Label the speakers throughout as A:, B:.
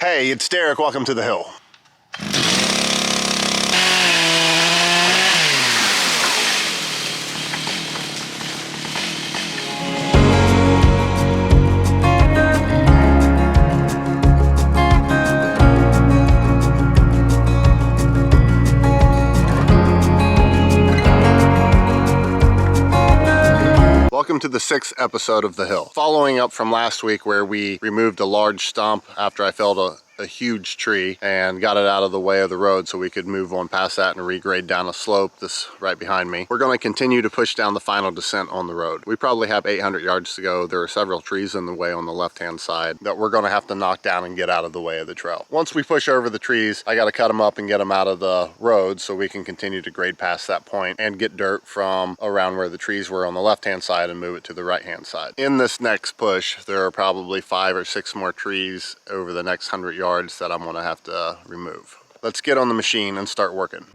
A: Hey, it's Derek. Welcome to the hill. Welcome to the 6th episode of The Hill. Following up from last week where we removed a large stump after I felled a huge tree and got it out of the way of the road so we could move on past that and regrade down a slope this right behind me. We're going to continue to push down the final descent on the road. We probably have 800 yards to go. There are several trees in the way on the left-hand side that we're going to have to knock down and get out of the way of the trail. Once we push over the trees, I got to cut them up and get them out of the road so we can continue to grade past that point and get dirt from around where the trees were on the left-hand side and move it to the right-hand side. In this next push, there are probably 5 or 6 more trees over the next 100 yards that I'm going to have to remove. Let's get on the machine and start working.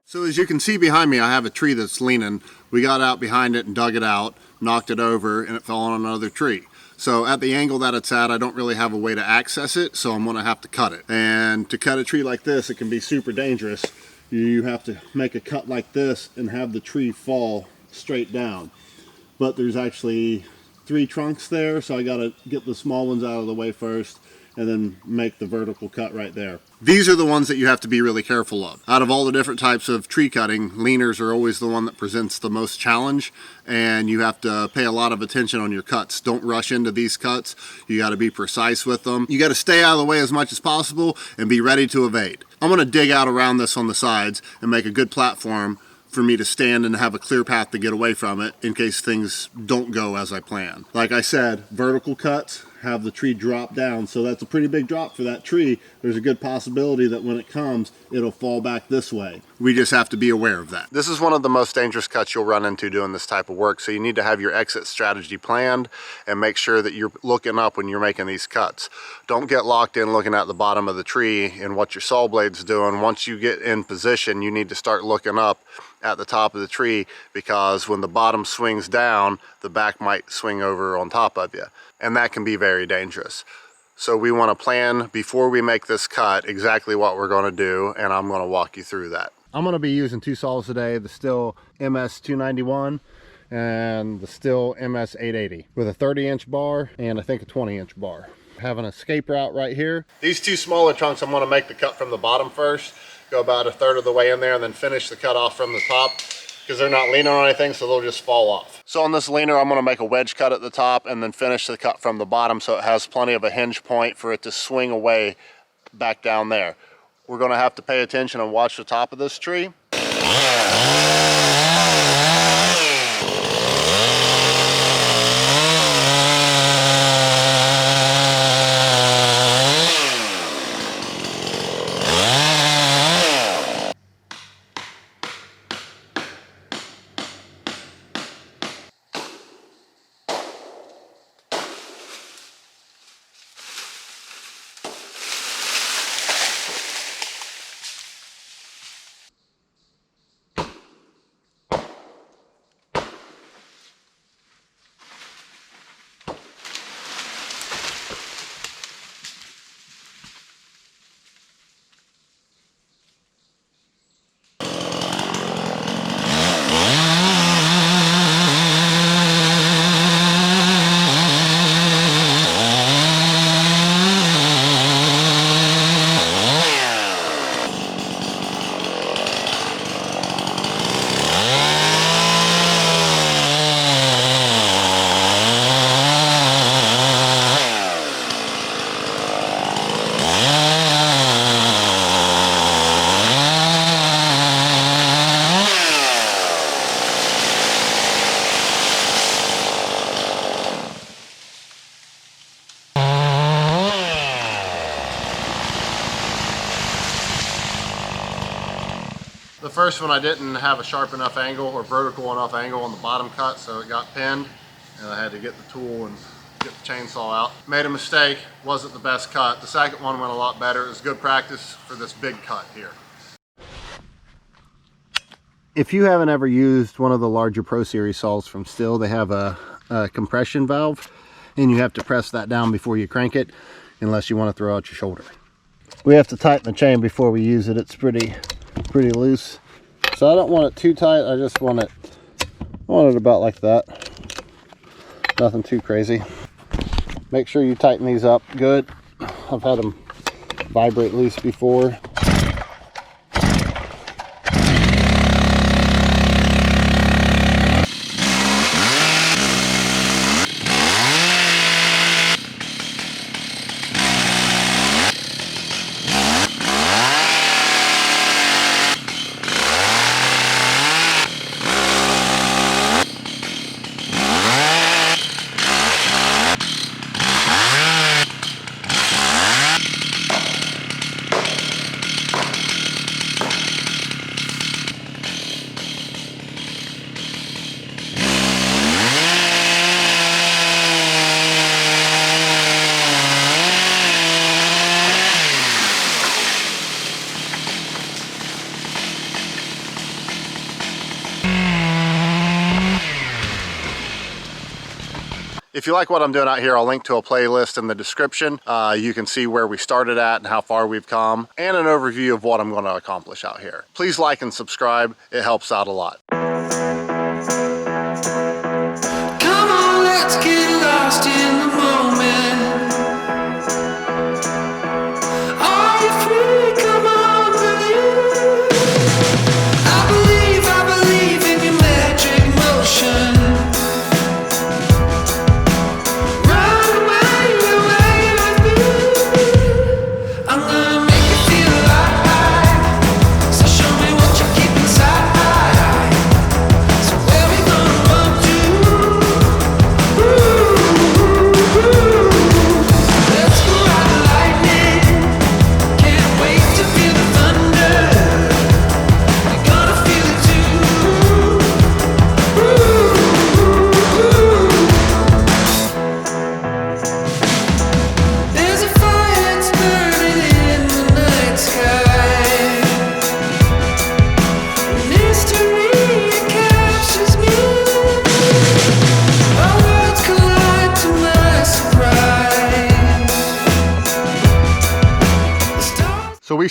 A: So as you can see behind me, I have a tree that's leaning. We got out behind it and dug it out, knocked it over, and it fell on another tree. So at the angle that it's at, I don't really have a way to access it, so I'm gonna have to cut it. And to cut a tree like this, it can be super dangerous. You have to make a cut like this and have the tree fall straight down. But there's actually 3 trunks there, so I gotta get the small ones out of the way first and then make the vertical cut right there. These are the ones that you have to be really careful of. Out of all the different types of tree cutting, leaners are always the one that presents the most challenge, and you have to pay a lot of attention on your cuts. Don't rush into these cuts. You got to be precise with them. You got to stay out of the way as much as possible and be ready to evade. I'm going to dig out around this on the sides and make a good platform for me to stand and have a clear path to get away from it in case things don't go as I plan. Like I said, vertical cuts have the tree drop down, so that's a pretty big drop for that tree. There's a good possibility that when it comes, it'll fall back this way. We just have to be aware of that. This is one of the most dangerous cuts you'll run into doing this type of work, so you need to have your exit strategy planned and make sure that you're looking up when you're making these cuts. Don't get locked in looking at the bottom of the tree and what your saw blade's doing. Once you get in position, you need to start looking up at the top of the tree, because when the bottom swings down, the back might swing over on top of you, and that can be very dangerous. So we want to plan before we make this cut exactly what we're going to do, and I'm going to walk you through that. I'm gonna be using two saws today, the Stihl MS291 and the Stihl MS880 with a 30-inch bar and I think a 20-inch bar. Have an escape route right here. These two smaller chunks, I'm gonna make the cut from the bottom first, go about a third of the way in there, and then finish the cut off from the top because they're not leaning on anything, so they'll just fall off. So on this leaner, I'm gonna make a wedge cut at the top and then finish the cut from the bottom so it has plenty of a hinge point for it to swing away back down there. We're gonna have to pay attention and watch the top of this tree. The first one I didn't have a sharp enough angle or vertical enough angle on the bottom cut, so it got pinned and I had to get the tool and get the chainsaw out. Made a mistake, wasn't the best cut. The second one went a lot better. It was good practice for this big cut here. If you haven't ever used one of the larger Pro Series saws from Stihl, they have a compression valve and you have to press that down before you crank it unless you want to throw out your shoulder. We have to tighten the chain before we use it. It's pretty loose, so I don't want it too tight. I just want it about like that, nothing too crazy. Make sure you tighten these up good. I've had them vibrate loose before. If you like what I'm doing out here, I'll link to a playlist in the description. You can see where we started at and how far we've come, and an overview of what I'm going to accomplish out here. Please like and subscribe. It helps out a lot.
B: Come on, let's get lost in the moment. Are you free? Come on, believe. I believe in your magic motion. Inside.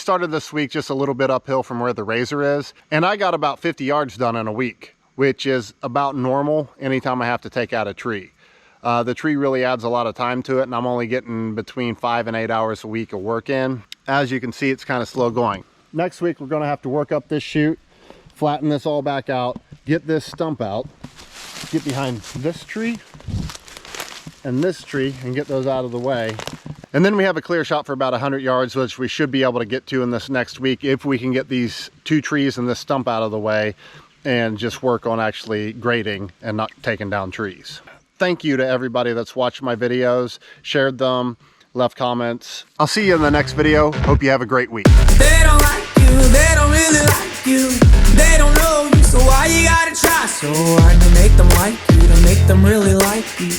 A: started this week just a little bit uphill from where the razor is, and I got about 50 yards done in a week, which is about normal anytime I have to take out a tree. The tree really adds a lot of time to it, and I'm only getting between 5 and 8 hours a week of work in. As you can see, it's kind of slow going. Next week, we're gonna have to work up this chute, flatten this all back out, get this stump out, get behind this tree and this tree and get those out of the way. And then we have a clear shot for about 100 yards, which we should be able to get to in this next week if we can get these 2 trees and this stump out of the way and just work on actually grading and not taking down trees. Thank you to everybody that's watched my videos, shared them, left comments. I'll see you in the next video. Hope you have a great week.
B: They don't like you, they don't really like you. They don't know you, so why you gotta try so hard to make them like you, to make them really like you?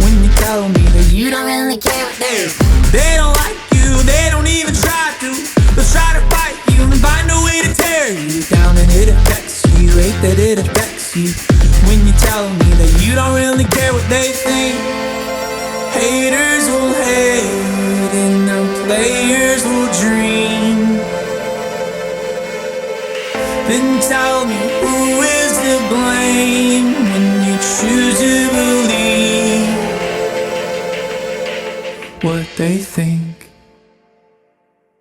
B: When you tell me that you don't really care what they don't like you, they don't even try to. They'll try to fight you and find a way to tear you down, and it affects you, hate that it affects you. When you tell me that you don't really care what they think. Haters will hate and the players will dream. Then tell me who is to blame when you choose to believe what they think.